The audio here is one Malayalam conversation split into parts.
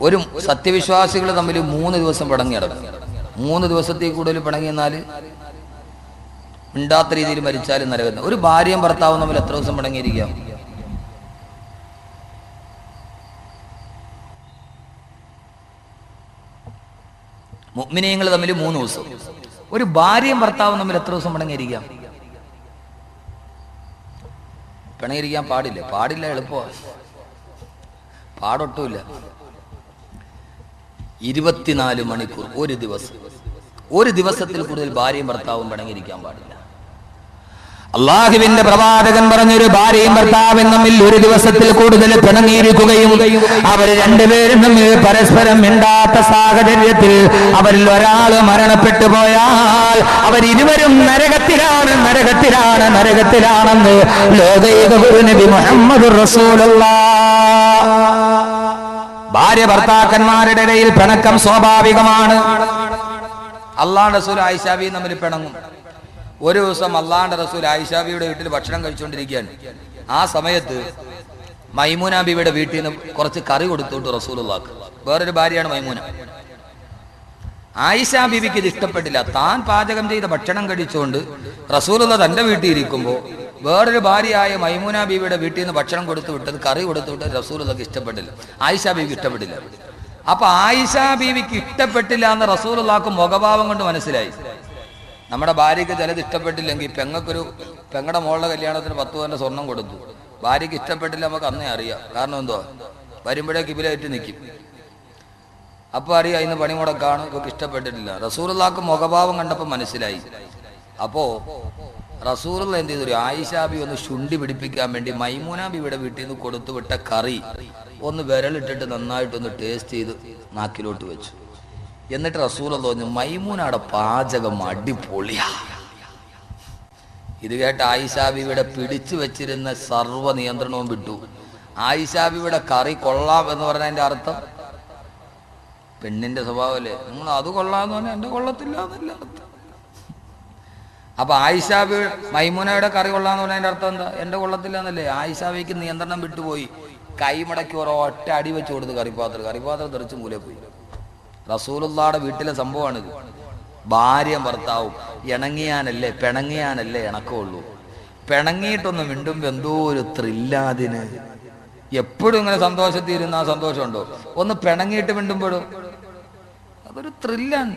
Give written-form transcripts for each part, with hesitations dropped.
ഒരു സത്യവിശ്വാസികൾ തമ്മിൽ 3 ദിവസം പിണങ്ങി കിടക്കും. 3 ദിവസത്തിൽ കൂടുതൽ പിണങ്ങിയെന്നാൽ മിണ്ടാത്ത രീതിയിൽ മരിച്ചാലും നരകം. ഒരു ഭാര്യയും ഭർത്താവും തമ്മിൽ എത്ര ദിവസം പിണങ്ങിയിരിക്കാം? മുഅ്മിനീങ്ങൾ തമ്മിൽ 3 ദിവസം. ഒരു ഭാര്യയും ഭർത്താവും തമ്മിൽ എത്ര ദിവസം പിണങ്ങിയിരിക്കാം? പിണങ്ങിയിരിക്കാൻ പാടില്ല, എളുപ്പമാണ്, പാടൊട്ടുമില്ല. 24 മണിക്കൂർ ഒരു ദിവസത്തിൽ കൂടുതൽ ഭാര്യയും ഭർത്താവും പിണങ്ങിയിരിക്കാൻ പാടില്ല. അള്ളാഹുവിന്റെ പ്രവാചകൻ പറഞ്ഞൊരു ഭാര്യയും ഭർത്താവും തമ്മിൽ ഒരു ദിവസത്തിൽ കൂടുതൽ പിണങ്ങിയിരിക്കുകയും അവർ രണ്ടുപേരും തമ്മിൽ പരസ്പരം മിണ്ടാത്ത സാഹചര്യത്തിൽ അവരിൽ ഒരാൾ മരണപ്പെട്ടു പോയാൽ അവരിരുവരും നരകത്തിലാണെന്ന് ലോകൈക നബി മുഹമ്മദുർ റസൂലുള്ളാഹ്. ഭാര്യ ഭർത്താക്കന്മാരുടെ ഇടയിൽ പിണക്കം സ്വാഭാവികമാണ്. അള്ളാഹുവിന്റെ റസൂൽ ആയിഷാബി തമ്മിൽ പിണങ്ങും. ഒരു ദിവസം അള്ളാഹുവിന്റെ റസൂൽ ആയിഷാബിയുടെ വീട്ടിൽ ഭക്ഷണം കഴിച്ചുകൊണ്ടിരിക്കുകയാണ്. ആ സമയത്ത് മൈമൂന ബീവിയുടെ വീട്ടിൽ നിന്ന് കുറച്ച് കറി കൊടുത്തോട്ട് റസൂലുള്ളാഹ്ക്ക്. വേറൊരു ഭാര്യയാണ് മൈമൂന. ആയിഷ ബീവിക്ക് ഇത് ഇഷ്ടപ്പെട്ടില്ല. താൻ പാചകം ചെയ്ത ഭക്ഷണം കഴിച്ചുകൊണ്ട് റസൂലുള്ള തന്റെ വീട്ടിൽ ഇരിക്കുമ്പോൾ വേറൊരു ഭാര്യയായ മൈമൂന ബീവിയുടെ വീട്ടിൽ നിന്ന് ഭക്ഷണം കൊടുത്തു വിട്ടത്, കറി കൊടുത്തു വിട്ടത് റസൂലുള്ളാഹ്ക്ക് ഇഷ്ടപ്പെട്ടില്ല, ആയിഷ ബീവിക്ക് ഇഷ്ടപ്പെട്ടില്ല. അപ്പൊ ആയിഷ ബീവിക്ക് ഇഷ്ടപ്പെട്ടില്ല എന്ന് റസൂലുള്ളാഹ്ക്ക് മുഖഭാവം കൊണ്ട് മനസ്സിലായി. നമ്മുടെ ഭാര്യയ്ക്ക് ചിലത് ഇഷ്ടപ്പെട്ടില്ലെങ്കിൽ പെങ്ങളുടെ മോളുടെ കല്യാണത്തിന് 10 പവന്റെ സ്വർണം കൊടുത്തു, ഭാര്യയ്ക്ക് ഇഷ്ടപ്പെട്ടില്ല, നമുക്ക് അന്നേ അറിയാം. കാരണം എന്തോ വരുമ്പോഴേക്ക് ഇവരായിട്ട് നിൽക്കും. അപ്പൊ അറിയാം ഇന്ന് പണി മുടക്കാണ്, ഇവർക്ക് ഇഷ്ടപ്പെട്ടിട്ടില്ല. റസൂലുള്ളാഹ്ക്ക് മുഖഭാവം കണ്ടപ്പോൾ മനസ്സിലായി. അപ്പോ റസൂലുള്ള എന്ത് ചെയ്തു? ആയിഷാബി ഒന്ന് ശുണ്ടി പിടിപ്പിക്കാൻ വേണ്ടി മൈമൂന ബിയുടെ വീട്ടിൽ നിന്ന് കൊടുത്തുവിട്ട കറി ഒന്ന് വിരലിട്ടിട്ട് നന്നായിട്ടൊന്ന് ടേസ്റ്റ് ചെയ്ത് നാക്കിലോട്ട് വെച്ചു. എന്നിട്ട് റസൂലുള്ള പറഞ്ഞു, മൈമൂനയുടെ പാചകം അടിപൊളിയാ. ഇത് കേട്ട് ആയിഷാബിയുടെ പിടിച്ചു വെച്ചിരുന്ന സർവ്വ നിയന്ത്രണവും വിട്ടു. ആയിഷാബിയുടെ കറി കൊള്ളാം എന്ന് പറഞ്ഞതിന്റെ അർത്ഥം പെണ്ണിന്റെ സ്വഭാവമല്ലേ, നിങ്ങൾ അത് കൊള്ളാന്ന് പറഞ്ഞാൽ എന്റെ കൊള്ളത്തില്ല എന്നല്ല അർത്ഥം. അപ്പൊ ആയിഷാബി മൈമൂനയുടെ കറി കൊള്ളാന്ന് പറഞ്ഞതിന്റെ അർത്ഥം എന്താ? എന്റെ കൊള്ളത്തില്ല എന്നല്ലേ. ആയിഷാബിക്ക് നിയന്ത്രണം വിട്ടുപോയി. കൈമടക്കി ഒറ്റ അടി വെച്ച് കൊടുത്ത് കറിപ്പാത്രം തെറിച്ച് മൂലേ പോയി. റസൂലുള്ളാഹിയുടെ വീട്ടിലെ സംഭവമാണിത്. ഭാര്യ ഭർത്താവും പിണങ്ങിയാനല്ലേ ഇണക്കമുള്ളൂ. പിണങ്ങിയിട്ടൊന്ന് മിണ്ടുമ്പോ എന്തോ ഒരു ത്രില്ലാതിന്. എപ്പോഴും ഇങ്ങനെ സന്തോഷത്തിരുന്ന ആ സന്തോഷമുണ്ടോ? ഒന്ന് പിണങ്ങിയിട്ട് മിണ്ടുമ്പോഴും അതൊരു ത്രില്ലാണ്.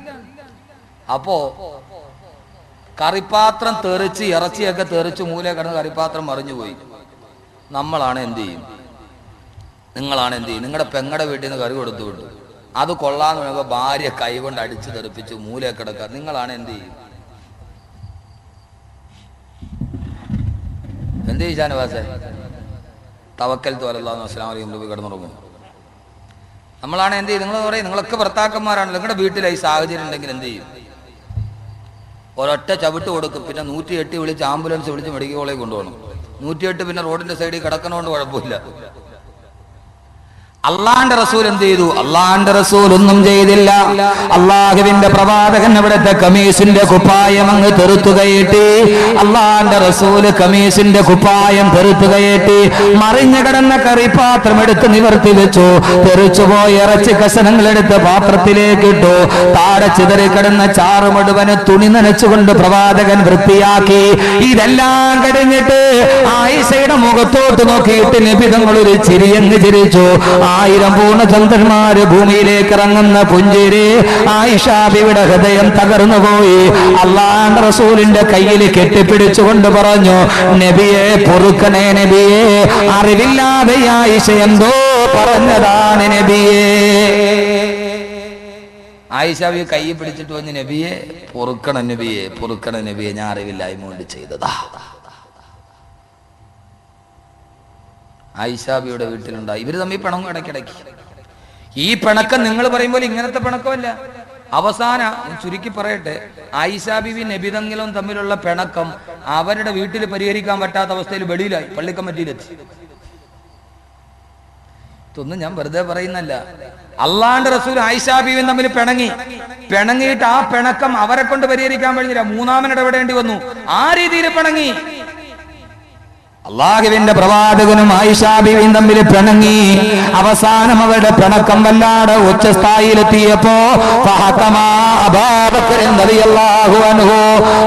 അപ്പോ കറിപ്പാത്രം തെറിച്ച് ഇറച്ചിയൊക്കെ തെറിച്ച് മൂലേ കിടന്ന് കറിപ്പാത്രം മറിഞ്ഞുപോയി. നിങ്ങളാണ് എന്ത് ചെയ്യും? നിങ്ങളുടെ പെങ്ങടെ വീട്ടിൽ നിന്ന് കറി കൊടുത്തു വിട്ടു, അത് കൊള്ളാന്ന് പറയുമ്പോൾ ഭാര്യ കൈകൊണ്ട് അടിച്ചു തെറിപ്പിച്ച് മൂലേ കിടക്കുക. നിങ്ങളാണ് എന്ത് ചെയ്യും? എന്ത് ചെയ്യും ഷാനവാസേ? തവക്കൽതു അലല്ലാഹി അസ്സലാമു അലൈക്കും പോയി കിടന്നുറങ്ങും. നമ്മളാണ് എന്ത് ചെയ്യും? നിങ്ങൾ പറയും നിങ്ങളൊക്കെ ഭർത്താക്കന്മാരാണ്, നിങ്ങളുടെ വീട്ടിൽ ഈ സാഹചര്യം ഉണ്ടെങ്കിൽ എന്ത് ചെയ്യും? ഒരൊറ്റ ചവിട്ട് കൊടുക്കും. പിന്നെ 108 വിളിച്ച് ആംബുലൻസ് വിളിച്ച് മെഡിക്കൽ കോളേജ് കൊണ്ടുപോകണം. 108 പിന്നെ റോഡിന്റെ സൈഡിൽ കിടക്കണോണ്ട് കുഴപ്പമില്ല. അള്ളാന്റെ റസൂൽ എന്ത് ചെയ്തു? അള്ളാന്റെ റസൂൽ ഒന്നും ചെയ്തില്ല. അള്ളാഹുവിന്റെ പ്രവാചകൻ അവിടുത്തെ കമീസിന്റെ കുപ്പായം അങ്ങ് തെറുത്തുകയറ്റി. അള്ളാന്റെ റസൂല് കമീസിന്റെ കുപ്പായം തെറുത്തുകയറ്റി മറിഞ്ഞു കിടന്ന കറിപ്പാത്രം എടുത്ത് നിവർത്തി വെച്ചു. തെറിച്ചുപോയി ഇറച്ചി കഷണങ്ങൾ എടുത്ത് പാത്രത്തിലേക്ക് ഇട്ടു. താഴെ ചിതറി കിടന്ന ചാറ് മുഴുവന് തുണി നനച്ചുകൊണ്ട് പ്രവാചകൻ വൃത്തിയാക്കി. ഇതെല്ലാം കഴിഞ്ഞിട്ട് ആയിഷയുടെ മുഖത്തോട്ട് നോക്കിയിട്ട് നബി തങ്ങൾ ഒരു ചിരിയങ്ങ് ചിരിച്ചു. 1000 പൂർണ്ണചന്ദ്രന്മാര് ഭൂമിയിലേക്ക് ഇറങ്ങുന്ന പുഞ്ചിരി. ആയിഷാ ബിവിയുടെ ഹൃദയം തകർന്നു പോയി. അല്ലാഹുവിന്റെ റസൂലിന്റെ കയ്യിൽ കെട്ടിപ്പിടിച്ചുകൊണ്ട് പറഞ്ഞു, നബിയെ പൊറുക്കണേ നബിയെ, അറിവില്ലാതെ ആയിഷ എന്തോ പറഞ്ഞതാണ് നബിയെ. ആയിഷാ ബി കൈ പിടിച്ചിട്ട് പറഞ്ഞു, നബിയെ പൊറുക്കണം നബിയെ, ഞാൻ അറിവില്ലായ്മ കൊണ്ട് ചെയ്തതാ. ആയിഷാബിയുടെ വീട്ടിലുണ്ടായി. ഇവര് തമ്മിൽ പിണങ്ങും ഇടയ്ക്കിടയ്ക്ക്. ഈ പിണക്കം നിങ്ങൾ പറയുമ്പോൾ ഇങ്ങനത്തെ പിണക്കമല്ല. അവസാനം ചുരുക്കി പറയട്ടെ, ആയിഷാബി നബിതങ്ങളും തമ്മിലുള്ള പിണക്കം അവരുടെ വീട്ടിൽ പരിഹരിക്കാൻ പറ്റാത്ത അവസ്ഥയിൽ വെളിയിലായി, പള്ളിക്കമ്മറ്റിയിലെത്തി. ഇതൊന്നും ഞാൻ വെറുതെ പറയുന്നല്ല. അള്ളാന്റെ റസൂൽ ആയിഷാബിയും തമ്മിൽ പിണങ്ങിയിട്ട് ആ പിണക്കം അവരെ കൊണ്ട് പരിഹരിക്കാൻ കഴിഞ്ഞില്ല. മൂന്നാമൻ ഇടപെടേണ്ടി വന്നു. ആ രീതിയിൽ പിണങ്ങി. അള്ളാഹുവിന്റെ പ്രവാചകനും ആയിഷാ ബീവിയും തമ്മിൽ പിണങ്ങി. അവസാനം അവരുടെ പിണക്കം വല്ലാതെ ഉച്ചസ്ഥായിലെത്തിയപ്പോ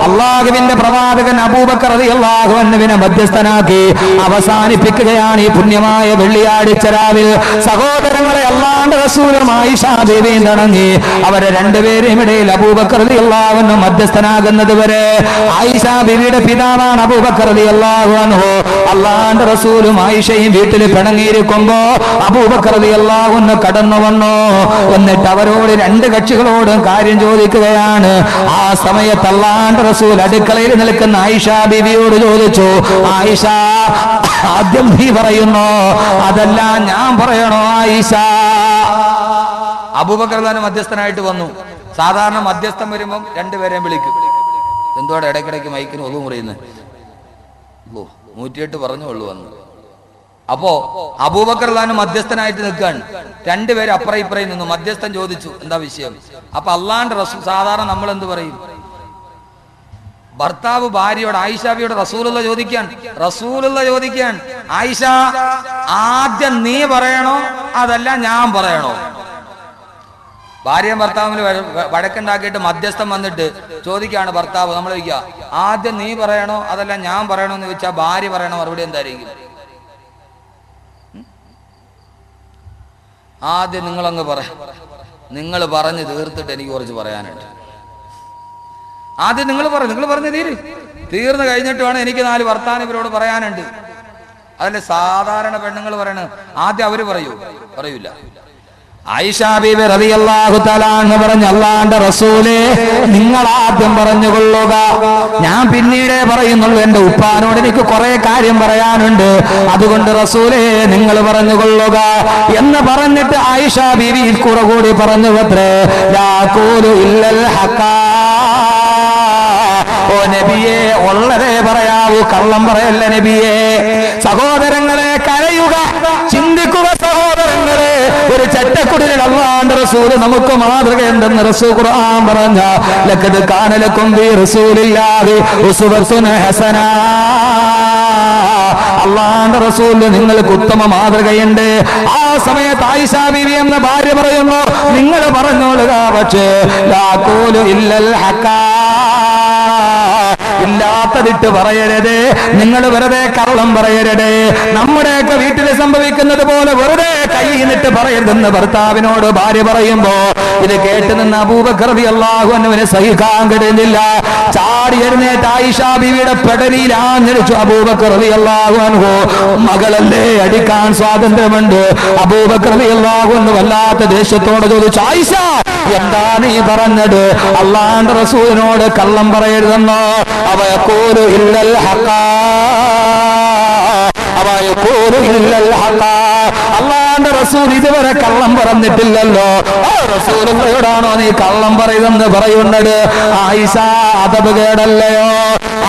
അള്ളാഹുവിന്റെ പ്രവാചകൻ അബൂബക്കർ റളിയല്ലാഹു അൻഹുവിനെ മധ്യസ്ഥനാക്കി അവസാനിപ്പിക്കുകയാണ് ഈ പുണ്യമായ വെള്ളിയാഴ്ച രാവിൽ. സഹോദരങ്ങളെ, അല്ലാഹുവിന്റെ റസൂലും ആയിഷാ ബീവിയും പിണങ്ങി. അവരെ രണ്ടുപേരെയും ഇടയിൽ അബൂബക്കർ റളിയല്ലാഹു അൻഹു മധ്യസ്ഥനാകുന്നത് വരെ ആയിഷാ ബീവിയുടെ പിതാവാണ് അബൂബക്കർ റളിയല്ലാഹു അൻഹു. അല്ലാഹുവിന്റെ റസൂലും ആയിഷയും വീട്ടിൽ പിണങ്ങിയിരിക്കുമ്പോ അബൂബക്കർ റളിയല്ലാഹു അൻഹു കടന്നു വന്നു. എന്നിട്ട് അവരോട് രണ്ട് കക്ഷികളോടും കാര്യം ചോദിക്കുകയാണ്. ആ സമയത്ത് അല്ലാഹുവിന്റെ റസൂൽ അടുക്കളയിൽ നിൽക്കുന്ന ആയിഷാ ബീവിയോട് ചോദിച്ചു, ആയിഷ, ആദ്യം നീ പറയുന്നോ അതല്ല ഞാൻ പറയണോ ആയിഷ? അബൂബക്കർ റളിയല്ലാഹു മധ്യസ്ഥനായിട്ട് വന്നു. സാധാരണ മധ്യസ്ഥം വരുമ്പം രണ്ടുപേരെയും വിളിക്കും. എന്തോടെ ഇടയ്ക്കിടയ്ക്ക് മൈക്കിന് ഒതു മുറിയുന്നത്? 108 പറഞ്ഞുള്ളൂ വന്നു. അപ്പോ അബൂബക്കർ റളിയല്ലാഹു മധ്യസ്ഥനായിട്ട് നിൽക്കുകയാണ്. രണ്ടുപേരും അപ്പുറം ഇപ്പുറം നിന്നു. മധ്യസ്ഥൻ ചോദിച്ചു, എന്താ വിഷയം? അപ്പൊ അള്ളാഹുവിന്റെ റസൂൽ, സാധാരണ നമ്മൾ എന്ത് പറയും? ഭർത്താവ് ഭാര്യയോട്, ആയിഷാ ബിയോട് റസൂലുള്ള ചോദിക്കാൻ, ആയിഷ, ആദ്യം നീ പറയണോ അതല്ല ഞാൻ പറയണോ? ഭാര്യയും ഭർത്താവിന് വഴക്കുണ്ടാക്കിയിട്ട് മധ്യസ്ഥം വന്നിട്ട് ചോദിക്കുകയാണ് ഭർത്താവ്. നമ്മൾ ചോദിക്കുക, ആദ്യം നീ പറയണോ അതല്ല ഞാൻ പറയണോ എന്ന് ചോദിച്ചാൽ ഭാര്യ പറയണോ മറുപടി എന്തായിരിക്കും? ആദ്യം നിങ്ങളങ്ങ് നിങ്ങൾ പറഞ്ഞു തീർത്തിട്ട് എനിക്ക് കുറച്ച് പറയാനുണ്ട്. ആദ്യം നിങ്ങൾ പറഞ്ഞ് തീർന്നു കഴിഞ്ഞിട്ട് വേണം എനിക്ക് 4 വർത്താനം ഇവരോട് പറയാനുണ്ട്. അതല്ലേ സാധാരണ പെണ്ണുങ്ങൾ പറയണ. ആദ്യം അവര് പറയൂല. ആയിഷാ ബീവി റളിയല്ലാഹു തആല അൻഹ പറഞ്ഞു, അല്ലാഹുവിന്റെ റസൂലേ, നിങ്ങൾ ആദ്യം പറഞ്ഞുകൊള്ളുക, ഞാൻ പിന്നീടേ പറയുന്നുള്ളൂ. എന്റെ ഉപ്പാനോട് എനിക്ക് കുറെ കാര്യം പറയാനുണ്ട്, അതുകൊണ്ട് റസൂലേ നിങ്ങൾ പറഞ്ഞുകൊള്ളുക എന്ന് പറഞ്ഞിട്ട് ആയിഷാ ബീവി കുറെ കൂടി പറഞ്ഞു, ലാഖൂലു ഇല്ലൽ ഹഖാ, ഓ നബിയെ ഉള്ളതേ പറയാവൂ, കള്ളം പറയല്ല നബിയെ. സഹോദരങ്ങളെ, കരയുക, ചിന്തിക്കുക സഹോദരങ്ങളെ. ഒരു ചട്ടക്കുടിലിൽ അല്ലാഹുവിന്റെ റസൂൽ നമുക്ക് മാതൃക എന്തെന്ന് റസൂൽ ഖുർആൻ പറഞ്ഞ, ലഖദ് കാന ലക്കും ഫീ റസൂലില്ലാഹി ഉസ്വത്തുൻ ഹസന. അല്ലാഹുവിന്റെ റസൂലിന് നിങ്ങൾക്ക് ഉത്തമ മാതൃകയുണ്ട്. ആ സമയത്ത് ആയിഷാ ബീവി എന്ന ഭാര്യ പറയുന്നു, നിങ്ങൾ പറഞ്ഞോളുക, പക്ഷേ ലാഖൂലു ഇല്ലൽ ഹഖാ, ഇല്ലാത്തതിട്ട് പറയരുത്, നിങ്ങൾ വെറുതെ കള്ളം പറയരുത്. നമ്മുടെയൊക്കെ വീട്ടിൽ സംഭവിക്കുന്നത് പോലെ വെറുതെ കൈന്നിട്ട് പറയരുതെന്ന് ഭർത്താവിനോട് ഭാര്യ പറയുമ്പോ ഇത് കേട്ട് നിന്ന് അബൂബക്കർ റളിയല്ലാഹു അൻഹുവിനെ സഹിക്കാൻ കഴിയുന്നില്ല. ചാടി എഴുന്നേറ്റ് ആയിഷാ ബീവിയുടെ പെടലിയിൽ ആഞ്ഞടിച്ചു അബൂബക്കർ റളിയല്ലാഹു അൻഹു. മകളല്ലേ, അടിക്കാൻ സ്വാതന്ത്ര്യമുണ്ട്. അബൂബക്കർ റളിയല്ലാഹു അൻഹു വല്ലാത്ത ദേഷ്യത്തോടെ ചോദിച്ചു, ആയിഷ, എന്താ നീ പറഞ്ഞത്? അല്ലാഹുവിന്റെ റസൂലിനോട് കള്ളം പറയരുതെന്നോ? അവയഖൂലു ഇല്ലൽ ഹഖാ, അല്ലാഹുവിന്റെ റസൂൽ ഇതുവരെ കള്ളം പറഞ്ഞിട്ടില്ലല്ലോ. ആ റസൂലുള്ളയോടാണോ നീ കള്ളം പറയുമെന്ന് പറയുന്നത്? ആയിഷ, അദബ് കേടല്ലയോ?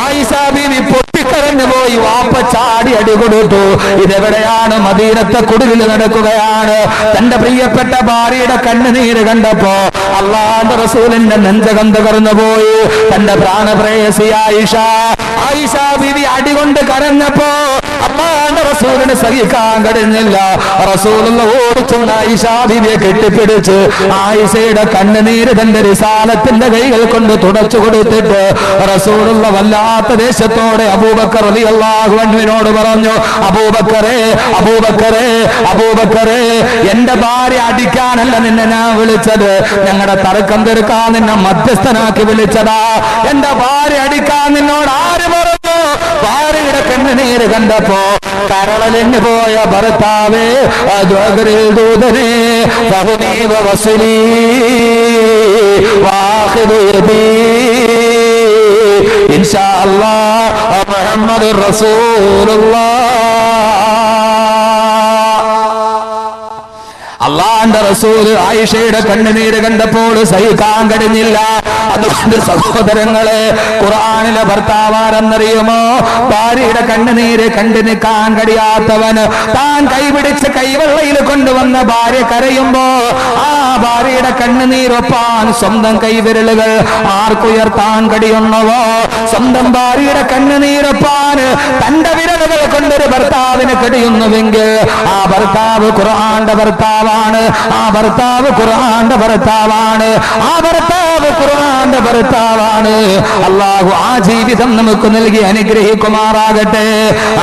ആയിഷാ ബീവി പൊട്ടിക്കരഞ്ഞു പോയി. വാപ്പ ചാടി അടി കൊടുത്തു. ഇതെവിടെയാണ്? മദീനത്തെ കുടിലിൽ നടക്കുകയാണ്. തന്റെ പ്രിയപ്പെട്ട ഭാര്യയുടെ കണ്ണുനീര് കണ്ടപ്പോ അല്ലാഹുവിന്റെ റസൂലിന്റെ നെഞ്ചകം തകർന്നു പോയി. തന്റെ പ്രാണപ്രേയസി ആയിഷാ ബീവി അടികൊണ്ട് കരഞ്ഞപ്പോ അല്ലാഹുവിന്റെ റസൂലിന് സഹിക്കാൻ കഴിഞ്ഞില്ല. റസൂലുള്ള ഓടിച്ചെന്ന് ആയിഷാ ബീവിയെ കെട്ടിപ്പിടിച്ച് ആയിഷയുടെ കണ്ണുനീര് തന്റെ റിസാലത്തിന്റെ കൈകൾ കൊണ്ട് തുടച്ചു കൊടുത്തിട്ട് റസൂലുള്ള വല്ലാത്ത ദേശത്തോടെ അബൂബക്കർ റളിയല്ലാഹു അൻഹുവിനോട് പറഞ്ഞു, അബൂബക്കറേ, എന്റെ ഭാര്യ അടിക്കാനല്ല നിന്നെ ഞാൻ വിളിച്ചത്, ഞങ്ങളുടെ തർക്കം തീർക്കാൻ നിന്നെ മധ്യസ്ഥനാക്കി വിളിച്ചതാ. എന്റെ ഭാര്യ അടിക്കാൻ നിന്നോട് ആര് പറഞ്ഞു? ഭാര്യയുടെ കണ്ണുനീര് കണ്ടപ്പോ കരളലിന് പോയ ഭർത്താവേ, ദൂതനെ ഫഹുമീവ വസുലീ വാഖിദുയദീ ഇൻഷാ അല്ലാഹ് മുഹമ്മദുർ റസൂലുള്ളാഹ്. അല്ലാഹുവിന്റെ റസൂൽ ആയിഷയുടെ കണ്ണുനീര് കണ്ടപ്പോൾ സഹിക്കാൻ കഴിഞ്ഞില്ല. അതുകൊണ്ട് സഹോദരങ്ങളെ, ഖുർആനിലെ ഭർത്താവാരെന്നറിയുമോ? ഭാര്യയുടെ കണ്ണുനീര് കണ്ടു നിൽക്കാൻ കഴിയാത്തവന് താൻ കൈപിടിച്ച് കൈവെള്ളയിൽ കൊണ്ടുവന്ന ഭാര്യ കരയുമ്പോ ആ ഭാര്യയുടെ കണ്ണുനീരൊപ്പാൻ സ്വന്തം കൈവിരലുകൾ ആർക്കുയർത്താൻ കഴിയുന്നവോ സ്വന്തം ഭാര്യയുടെ കണ്ണുനീരൊപ്പാൻ തന്റെ വിരലുകൾ കൊണ്ടൊരു ഭർത്താവിന് കഴിയുന്നുവെങ്കിൽ ആ ഭർത്താവ് ഖുർആന്റെ ഭർത്താവാണ്, ആ ഭർത്താവ് ഖുർആന്റെ ഭർത്താവാണ്, ആ ഭർത്താവ് ഖുർആന്റെ ഭർത്താവാണ്. അല്ലാഹു ആ ജീവിതം നമുക്ക് നൽകി അനുഗ്രഹിക്കുമാറാകട്ടെ.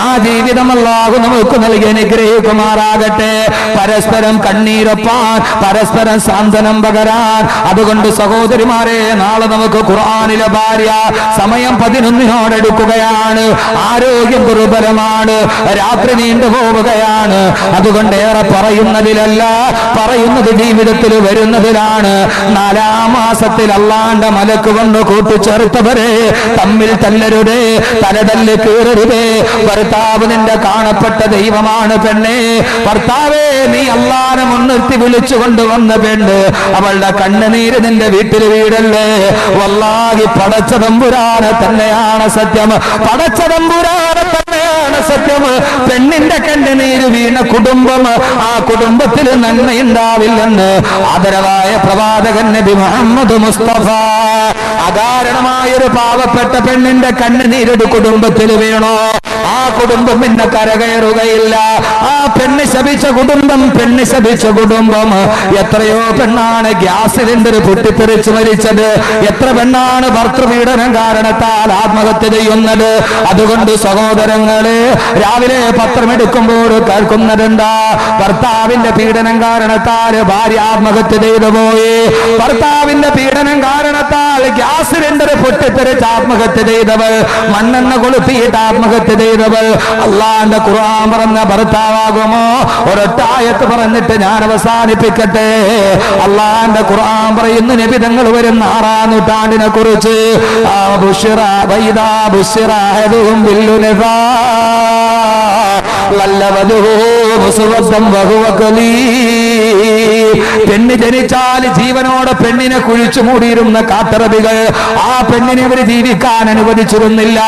ആ ജീവിതം അല്ലാഹു നമുക്ക് നൽകി അനുഗ്രഹിക്കുമാറാകട്ടെ. പരസ്പരം കണ്ണീരൊപ്പാൻ, പരസ്പരം സാന്ത്വനം പകരാൻ. അതുകൊണ്ട് സഹോദരിമാരെ, നാളെ നമുക്ക് ഖുർആനിലെ ഭാര്യ സമയം 11 ആരോഗ്യം ദുർബലമാണ്, രാത്രി നീണ്ടു പോവുകയാണ്. അതുകൊണ്ട് ഏറെ പറയുന്നതിലല്ല, പറയുന്നത് ജീവിതത്തിൽ വരുന്നതിലാണ്. 4-ാം മാസത്തിൽ അള്ളാന്റെ മലക്ക് കൊണ്ട് കൂട്ടിച്ചേർത്തവരെ തമ്മിൽ തല്ലരുതേ, തലതല്ല് കീറരുതേ. ഭർത്താവ് നിന്റെ കാണപ്പെട്ട ദൈവമാണ് പെണ്ണേ. ഭർത്താവേ, നീ അള്ളാനെ മുൻനിർത്തി വിളിച്ചു കൊണ്ടുവന്ന പെണ്ണ്, അവളുടെ കണ്ണുനീര് നിന്റെ വീട്ടിൽ വീടല്ലേ. വല്ലാഹി പടച്ച തമ്പുരാനെ തന്നെയാണ് സത്യം, പടച്ച തമ്പുരാനെ തന്നെയാണ് സത്യം. പെണ്ണിന്റെ കണ്ണുനീര് വീണ കുടുംബം, ആ കുടുംബത്തിൽ നന്മയുണ്ടാവില്ലെന്ന് ആദരവായ പ്രവാചകൻ നബി മുഹമ്മദ് മുസ്തഫ. അകാരണമായൊരു പാവപ്പെട്ട പെണ്ണിന്റെ കണ്ണുനീരൊരു കുടുംബത്തിൽ വീണോ, ആ കുടുംബം പിന്നെ കരകയറുകയില്ല. ആ പെണ്ണ് ശപിച്ച കുടുംബം, പെണ്ണ് ശപിച്ച കുടുംബം. എത്രയോ പെണ്ണാണ് ഗ്യാസ് സിലിണ്ടർ പൊട്ടിത്തെറിച്ച് മരിച്ചത്, എത്ര പെണ്ണാണ് ഭർത്തൃപീഡനം കാരണത്താൽ ആത്മഹത്യ ചെയ്യുന്നത്. അതുകൊണ്ട് സഹോദരങ്ങളെ, രാവിലെ പത്രമെടുക്കുമ്പോൾ കേൾക്കുന്നതെന്താ? ഭർത്താവിന്റെ പീഡനം കാരണത്താൽ ഭാര്യ ആത്മഹത്യ ചെയ്തു പോയി, ഭർത്താവിന്റെ പീഡനം കാരണത്താൽ ഗ്യാസ് സിലിണ്ടർ പൊട്ടിത്തെറിച്ച് ആത്മഹത്യ ചെയ്തവൾ, മണ്ണെണ്ണ കൊളുത്തിയിട്ട് ആത്മഹത്യ ചെയ്തവൾ അള്ളാന്റെ ഖുർആൻ പറഞ്ഞ ഭർത്താവാകുമോ? ഒരൊറ്റ ആയത്ത് പറഞ്ഞിട്ട് ഞാൻ അവസാനിപ്പിക്കട്ടെ. അള്ളാന്റെ ഖുർആൻ പറയുന്നു, നബി തങ്ങൾ വരുന്ന 6-ാം നൂറ്റാണ്ടിനെ കുറിച്ച്. പെണ്ണ് ജനിച്ചാൽ ജീവനോടെ പെണ്ണിനെ കുഴിച്ചു മൂടിയിരുന്ന കാട്ടറബികൾ ആ പെണ്ണിനെ അവർ ജീവിക്കാൻ അനുവദിച്ചിരുന്നില്ല.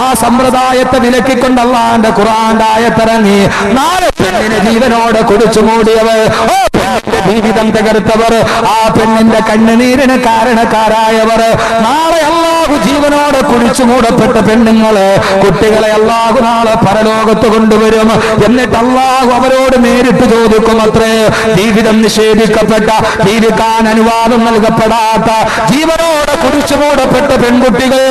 ആ സമ്പ്രദായത്തെ വിലക്കിക്കൊണ്ട് അല്ലാഹുവിന്റെ ഖുർആന്റെ ആയത്തിറങ്ങി. നാളെ പെണ്ണിനെ ജീവനോടെ കുഴിച്ചു മൂടിയവർ, ജീവിതം തകർത്തവർ, ആ പെണ്ണിന്റെ കണ്ണുനീരിന് കാരണക്കാരായവർ, നാളെ അല്ലാഹു ജീവനോടെ കുഴിച്ചു മൂടപ്പെട്ട പെണ്ണുങ്ങള്, കുട്ടികളെ അല്ലാഹു നാളെ പരലോകത്ത് കൊണ്ടുവരും. എന്നിട്ട് അല്ലാഹു അവരോട് നേരിട്ട് ചോദിക്കും അത്രേ. ജീവിതം നിഷേധിക്കപ്പെട്ട, ജീവിക്കാൻ അനുവാദം നൽകപ്പെടാത്ത, ജീവനോടെ കുഴിച്ചു മൂടപ്പെട്ട പെൺകുട്ടികൾ,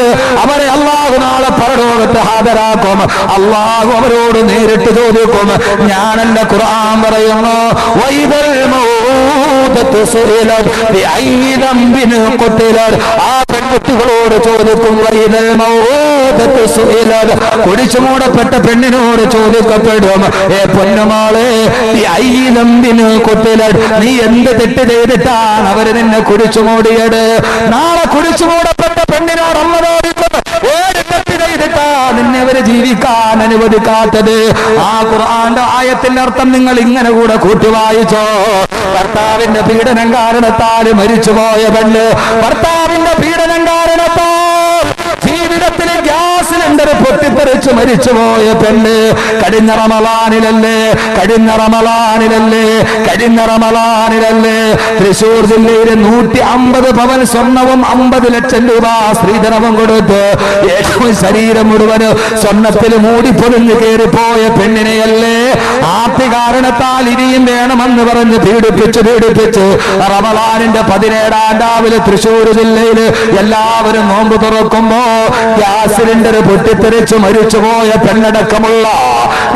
അവരെ അല്ലാഹു നാളെ പരലോകത്ത് ഹാജരാക്കും. അല്ലാഹു അവരോട് നേരിട്ട് ചോദിക്കും. ഞാനല്ല ഖുർആൻ പറയുന്നു, ആ പെൺകുട്ടികളോട് ചോദിക്കും, കുടിച്ചു മൂടപ്പെട്ട പെണ്ണിനോട് ചോദിക്കപ്പെടും, പൊന്നുമോളെ നീ എന്ത് തെറ്റ് ചെയ്തിട്ടാണ് അവര് നിന്നെ കുടിച്ചു മൂടിയത്? നാളെ കുടിച്ചു മൂടപ്പെട്ട പെണ്ണിനോട് തെറ്റ് ചെയ്തിട്ടാ നിന്നെ അവര് ജീവിക്കാൻ അനുവദിക്കാത്തത്? ആ ഖുർആന്റെ ആയത്തിന്റെ അർത്ഥം നിങ്ങൾ ഇങ്ങനെ കൂടെ കൂട്ടി വായിച്ചോ. ഭർത്താവിന്റെ പീഡനം കാരണത്താൽ മരിച്ചുപോയ പെണ്ണ്, ഭർത്താവിന്റെ പീഡനം കാരണത്താൽ ജീവിതത്തിൽ ഗ്യാസ് സിലിണ്ടർ പൊട്ടിത്തെറിച്ച് മരിച്ചുപോയ പെണ്ണ്, കഴിഞ്ഞ റമളാനിലല്ലേ തൃശൂർ ജില്ലയിൽ 150 പവൻ സ്വർണവും 50 ലക്ഷം രൂപ സ്ത്രീധനവും കൊടുത്ത് ഏറ്റവും ശരീരം മുഴുവന് സ്വർണത്തിൽ മൂടിപ്പൊതിഞ്ഞ് കയറിപ്പോയ പെണ്ണിനെയല്ലേ ആർത്തി കാരണത്താൽ ഇനിയും വേണമെന്ന് പറഞ്ഞ് പീഡിപ്പിച്ച് റമളാനിന്റെ 17-ാം രാവിലെ തൃശൂർ ജില്ലയിൽ എല്ലാവരും നോമ്പ് തുറക്കുമ്പോ ഗ്യാസ് സിലിണ്ടർ പൊട്ടിത്തെറിച്ച് മരിച്ചുപോയ പെണ്ണടക്കമുള്ള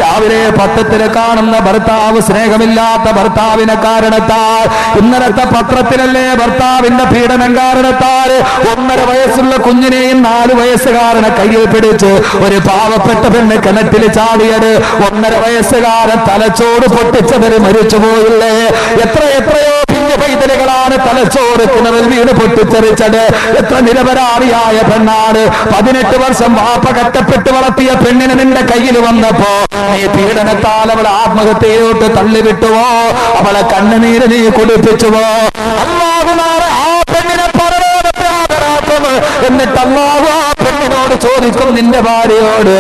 രാവിലെ പത്രത്തിൽ കാണുന്ന ഭർത്താവ്, സ്നേഹമില്ലാത്ത ഭർത്താവിനെ കാരണത്താൽ, ഇന്നലത്തെ പത്രത്തിലല്ലേ ഭർത്താവിന്റെ പീഡനം കാരണത്താൽ 1.5 വയസ്സുള്ള കുഞ്ഞിനെയും 4 വയസ്സുകാരനെ കയ്യിൽ പിടിച്ച് ഒരു പാവപ്പെട്ട പെണ്ണ് കിണറ്റിൽ ചാടിയത്, 1.5 വയസ്സുകാരൻ തലച്ചോറ് പൊട്ടിച്ചവര് മരിച്ചുപോയില്ലേ? എത്രയോ പൈതലുകളാണ് തലച്ചോറ് കിണറിൽ വീണ് പൊട്ടിത്തെറിച്ചത്. എത്ര നിരപരാധിയായ പെണ്ണാണ്. 18 വർഷം വാപ്പ കഷ്ടപ്പെട്ട് വളർത്തിയ പെണ്ണിന് നിന്റെ കയ്യിൽ വന്നപ്പോ നീ പീഡനത്താൽ അവളെ ആത്മഹത്യയോട്ട് തള്ളിവിട്ടുവോ? അവളെ കണ്ണുനീര് നീ കുടിപ്പിച്ചുവോ? അല്ലാഹു നാളെ ആ പെണ്ണിനെ പരലോകത്ത് ഹാജരാക്കും. എന്നിട്ട് അല്ലാഹു ആ പെണ്ണിനോട് ചോദിക്കും, നിന്റെ ഭാര്യയോട്,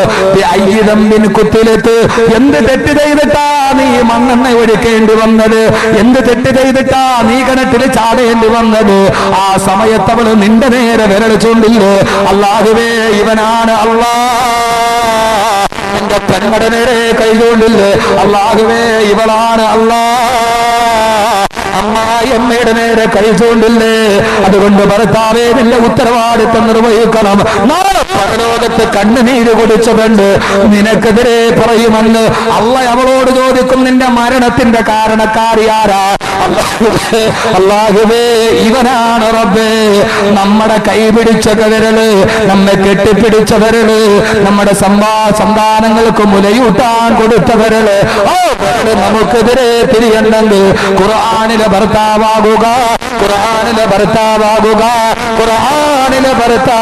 കുത്തിലെത്ത് എന്ത് തെറ്റ് ചെയ്തിട്ടാ നീ മണ്ണെണ്ണ ഒഴിക്കേണ്ടി വന്നത്? എന്ത് തെറ്റ് ചെയ്തിട്ടാ നീ കിണറ്റിൽ ചാടേണ്ടി വന്നത്? ആ സമയത്ത് അവള് നിന്റെ നേരെ വിരൽ ചൂണ്ടില്ലേ? അല്ലാഹുവേ, ഇവനാണ് അല്ലാഹ്. എന്റെ പെങ്ങളുടെ നേരെ കൈകൊണ്ടില്ലേ? അല്ലാഹുവേ, ഇവളാണ് അല്ലാഹ്. അമ്മായിയമ്മയുടെ നേരെ കൈചൂണ്ടില്ലേ? അതുകൊണ്ട് ഭർത്താവേ, നിന്റെ ഉത്തരവാദിത്വം നിർവഹിക്കണം. നാളെ പരലോകത്ത് കണ്ണുനീര് കുടിച്ചതുണ്ട് നിനക്കെതിരെ പറയുമെന്ന് അള്ളാഹ് അവളോട് ചോദിക്കും. നിന്റെ മരണത്തിന്റെ കാരണക്കാരിയാരാ? അല്ലാഹുവേ, ഇവനാണ് റബ്ബേ. നമ്മുടെ കൈപിടിച്ച വിരല്, നമ്മെ കെട്ടിപ്പിടിച്ച വിരല്, നമ്മുടെ സന്താനങ്ങൾക്ക് മുലയൂട്ടാൻ കൊടുത്ത വിരല്, ഓ വിരല് നമുക്കെതിരെ തിരിയണ്ടെങ്കിൽ ഖുർആനിലെ ഭർത്താവാകുക, ഖുർആനിലെ ഭർത്താവാകുക, ഖുർആനിലെ ഭർത്താവ്